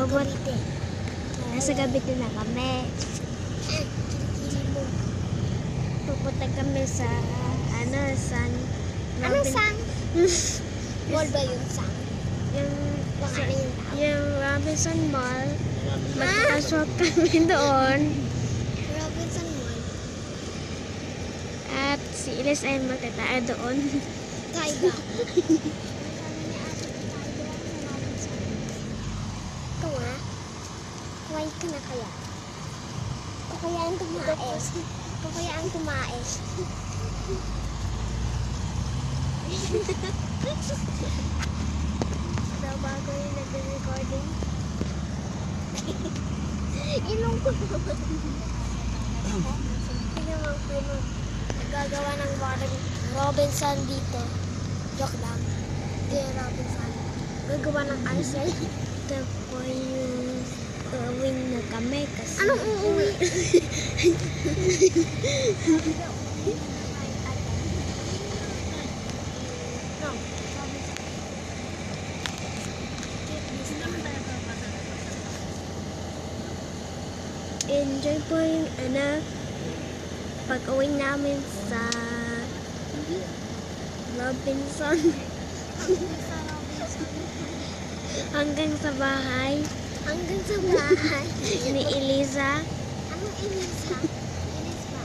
Cavite. Nasa Cavite na kami. Pupunta kami sa San Anong sang? Mall ba yun sang? yung Robinson Mall. Magkakashop kami doon. Robinson Mall. At si Ilis ay magtataya doon. Taiga. Ikaw nga? Kumain ka na kaya? Kukayaan kumain. Kukayaan kumain. So, bago yung nag-recording. Ilong ko naman. Tingnan mo ang puno. Nagagawa ng Robinson dito. Joke lang. Hindi Robinson. Gagawa ng ice yan. Ito po yung uuwi na kami kasi... Anong uuwi? No. Enjoy po yung pag-uwi namin sa Robinson. Hanggang sa bahay Hanggang sa bahay. ni Eliza. Anong Elisa? Elisa.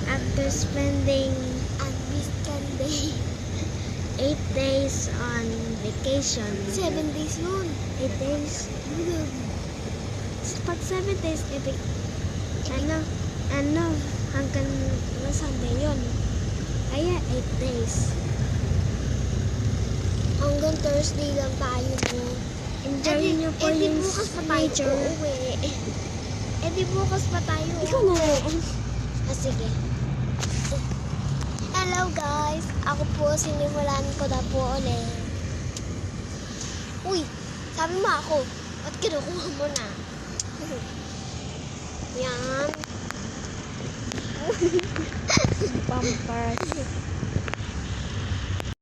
After spending At weekend day. 8 days on vacation. 7 days yun. 8 days. Pag 7 days, ibig, hanggang Sunday yun. Kaya 8 days. Hanggang Thursday lang tayo mo. Enjoy niyo po yung bukas pa tayo nature. uuwi. Di bukas pa tayo Ikaw uuwi. na. Sige. Hello guys. Ako po, sinimulan ko na po ulit. Uy, sabi mo ako. Ba't kinukuha mo na? Yan. Pampers.